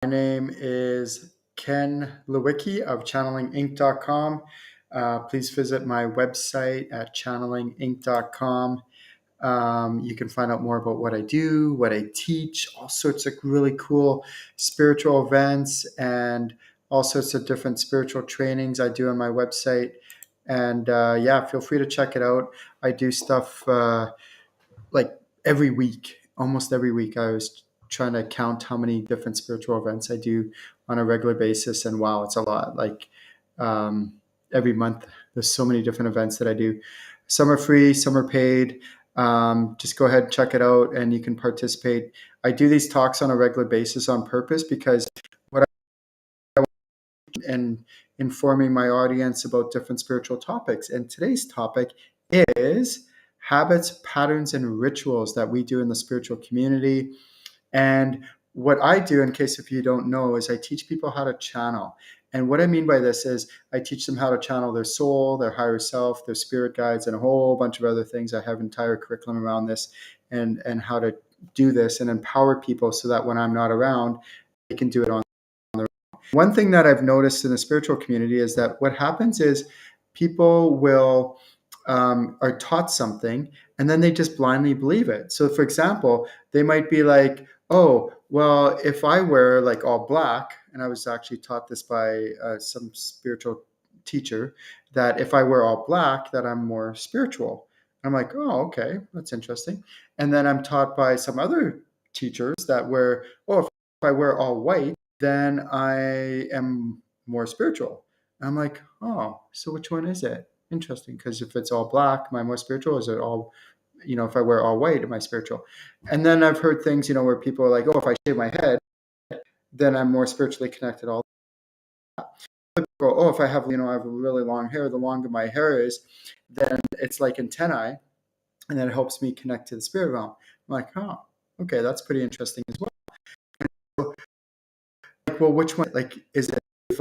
My name is Ken Lewicki of channelinginc.com. Please visit my website at channelinginc.com. You can find out more about what I do, what I teach, all sorts of really cool spiritual events, and all sorts of different spiritual trainings I do on my website. And yeah, feel free to check it out. I do stuff like every week, almost every week. I was trying to count how many different spiritual events I do on a regular basis, and wow, it's a lot. Like um, every month, there's so many different events that I do. Some are free, some are paid. Just go ahead and check it out, and you can participate. I do these talks on a regular basis on purpose because what I want and informing my audience about different spiritual topics. And today's topic is habits, patterns, and rituals that we do in the spiritual community. And what I do, in case if you don't know, is I teach people how to channel. And what I mean by this is I teach them how to channel their soul, their higher self, their spirit guides, and a whole bunch of other things. I have an entire curriculum around this and how to do this and empower people so that when I'm not around, they can do it on their own. One thing that I've noticed in the spiritual community is that what happens is people will are taught something and then they just blindly believe it. So, for example, they might be like, oh, well, if I wear like all black, and I was actually taught this by some spiritual teacher, that if I wear all black, that I'm more spiritual. I'm like, oh, okay, that's interesting. And then I'm taught by some other teachers that wear, oh, if I wear all white, then I am more spiritual. I'm like, oh, so which one is it? Interesting, because if it's all black, am I more spiritual? Is it all, if I wear all white, am I spiritual? And then I've heard things, where people are like, oh, if I shave my head, then I'm more spiritually connected. All that. Go, oh, if I have, I have really long hair, the longer my hair is, then it's like antennae, and then it helps me connect to the spirit realm. I'm like, oh, okay, that's pretty interesting as well. So, like, well, which one? Like, is it? If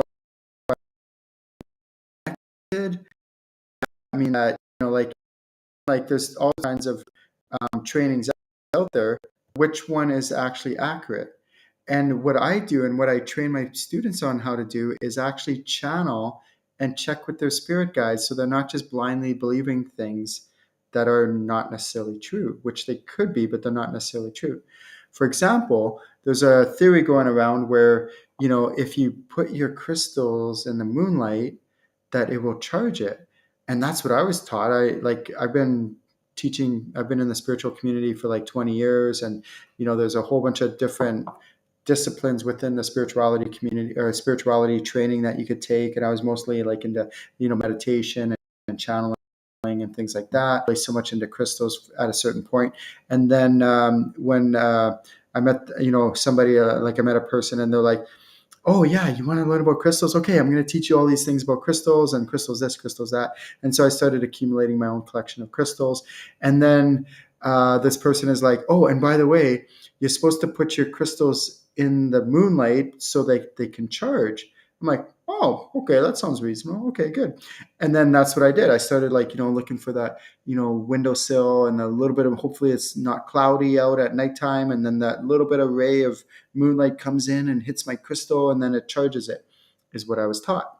I did, I mean, like there's all kinds of trainings out there. Which one is actually accurate? And what I do and what I train my students on how to do is actually channel and check with their spirit guides so they're not just blindly believing things that are not necessarily true, which they could be, but they're not necessarily true. For example, there's a theory going around where, if you put your crystals in the moonlight, that it will charge it. And that's what I was taught. I've been teaching, I've been in the spiritual community for like 20 years. And, there's a whole bunch of different disciplines within the spirituality community or spirituality training that you could take. And I was mostly like into, meditation and channeling and things like that. Really so much into crystals at a certain point. And then when I met, somebody, like I met a person and they're like, oh yeah, you want to learn about crystals? Okay, I'm going to teach you all these things about crystals and crystals this, crystals that. And so I started accumulating my own collection of crystals. And then this person is like, oh, and by the way, you're supposed to put your crystals in the moonlight so they can charge. I'm like, oh, okay, that sounds reasonable. Okay, good. And then that's what I did. I started looking for that, windowsill and a little bit of, hopefully it's not cloudy out at nighttime. And then that little bit of ray of moonlight comes in and hits my crystal and then it charges it, is what I was taught.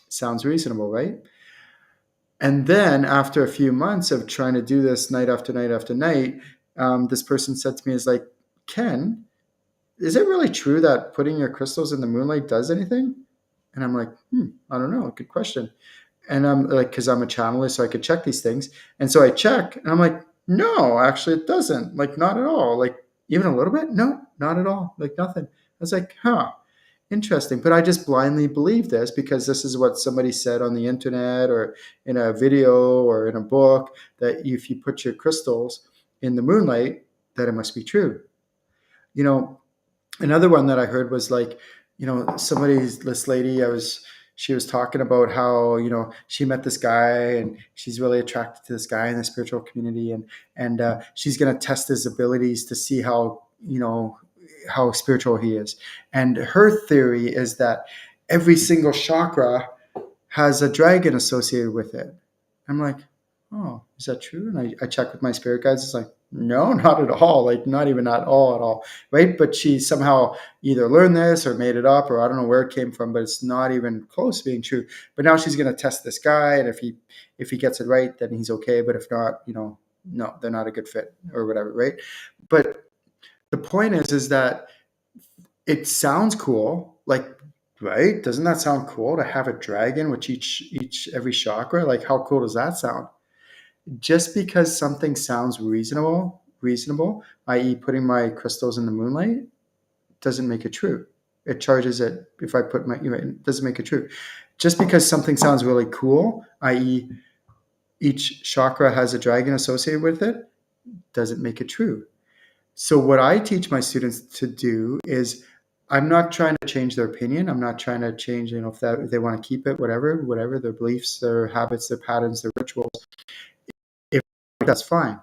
Sounds reasonable, right? And then after a few months of trying to do this night after night after night, this person said to me, is like, Ken, is it really true that putting your crystals in the moonlight does anything? And I'm like, I don't know. Good question. And I'm like, because I'm a channeler, so I could check these things. And so I check, and I'm like, no, actually, it doesn't. Like, not at all. Like, even a little bit? No, not at all. Like, nothing. I was like, huh, interesting. But I just blindly believe this because this is what somebody said on the internet or in a video or in a book, that if you put your crystals in the moonlight, that it must be true. Another one that I heard was like, this lady, she was talking about how, she met this guy and she's really attracted to this guy in the spiritual community. And she's going to test his abilities to see how spiritual he is. And her theory is that every single chakra has a dragon associated with it. I'm like, oh, is that true? And I check with my spirit guides. It's like, No, not at all. Like not even at all. Right. But she somehow either learned this or made it up, or I don't know where it came from, but it's not even close to being true. But now she's going to test this guy. And if he gets it right, then he's okay. But if not, no, they're not a good fit or whatever. Right. But the point is that it sounds cool. Like, right. Doesn't that sound cool to have a dragon, which every chakra? Like, how cool does that sound? Just because something sounds reasonable, i.e., putting my crystals in the moonlight, doesn't make it true. It charges it if I put it doesn't make it true. Just because something sounds really cool, i.e., each chakra has a dragon associated with it, doesn't make it true. So what I teach my students to do is I'm not trying to change their opinion. I'm not trying to change, if they want to keep it, whatever their beliefs, their habits, their patterns, their rituals. If that's fine.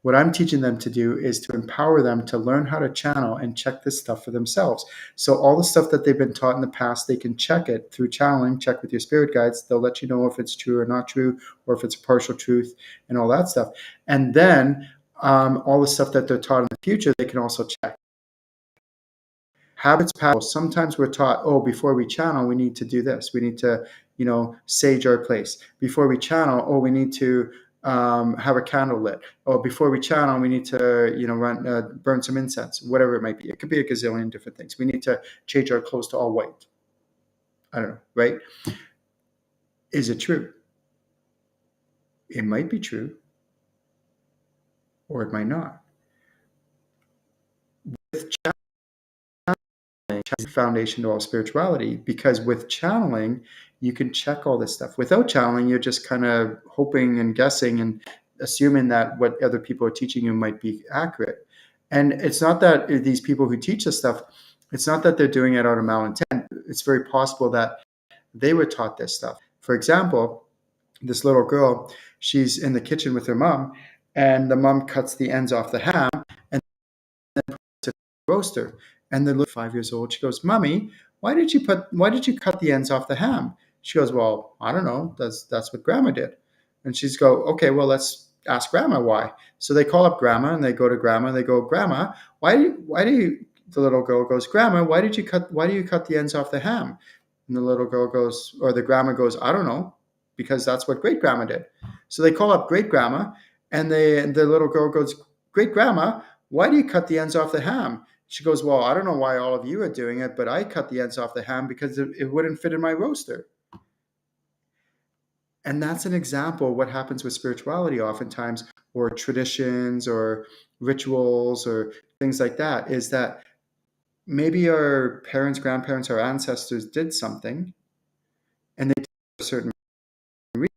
What I'm teaching them to do is to empower them to learn how to channel and check this stuff for themselves. So all the stuff that they've been taught in the past, they can check it through channeling, check with your spirit guides. They'll let you know if it's true or not true, or if it's a partial truth and all that stuff. And then all the stuff that they're taught in the future, they can also check. Habits, patterns. Sometimes we're taught, before we channel, we need to do this. We need to, sage our place. Before we channel, we need to have a candle lit. Before we channel, we need to, burn some incense, whatever it might be. It could be a gazillion different things. We need to change our clothes to all white. I don't know, right? Is it true? It might be true, or it might not. With foundation to all spirituality, because with channeling you can check all this stuff. Without channeling, you're just kind of hoping and guessing and assuming that what other people are teaching you might be accurate. And it's not that these people who teach this stuff, it's not that they're doing it out of malintent. It's very possible that they were taught this stuff. For example, this little girl, she's in the kitchen with her mom, and the mom cuts the ends off the ham and roaster. And the little 5 years old, she goes, "Mommy, why did you cut the ends off the ham?" She goes, "Well, I don't know. That's what Grandma did." And she's go, "Okay, well, let's ask Grandma why." So they call up Grandma and they go to Grandma and they go, "Grandma, why do you?" The little girl goes, "Grandma, why do you cut the ends off the ham?" And the little girl goes, or the grandma goes, "I don't know, because that's what great grandma did." So they call up great grandma and the little girl goes, "Great grandma, why do you cut the ends off the ham?" She goes, "Well, I don't know why all of you are doing it, but I cut the ends off the ham because it wouldn't fit in my roaster." And that's an example of what happens with spirituality oftentimes, or traditions or rituals or things like that, is that maybe our parents, grandparents, our ancestors did something and they did a certain reason,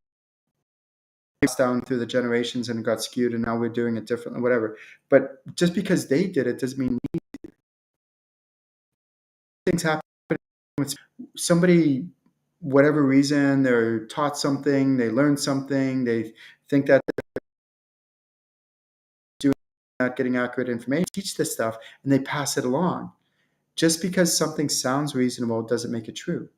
passed down through the generations and it got skewed and now we're doing it differently, whatever. But just because they did it doesn't mean things happen with somebody, whatever reason, they're taught something, they learned something, they think that they're doing not getting accurate information, teach this stuff, and they pass it along. Just because something sounds reasonable doesn't make it true.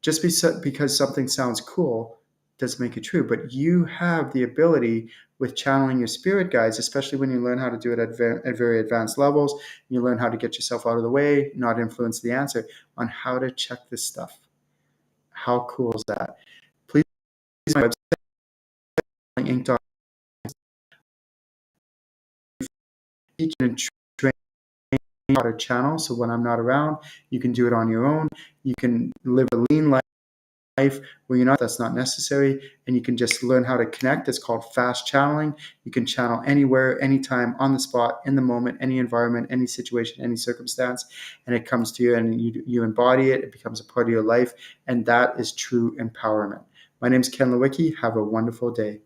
Just because something sounds cool doesn't make it true. But you have the ability with channeling your spirit guides, especially when you learn how to do it at very advanced levels, you learn how to get yourself out of the way, not influence the answer, on how to check this stuff. How cool is that? Please visit my website, ink.com. Teach and train how to channel. So when I'm not around, you can do it on your own. You can live a lean life where that's not necessary, and you can just learn how to connect. It's called fast channeling. You can channel anywhere, anytime, on the spot, in the moment, any environment, any situation, any circumstance, and it comes to you and you embody it. It becomes a part of your life, and that is true empowerment. My name is Ken Lewicki. Have a wonderful day.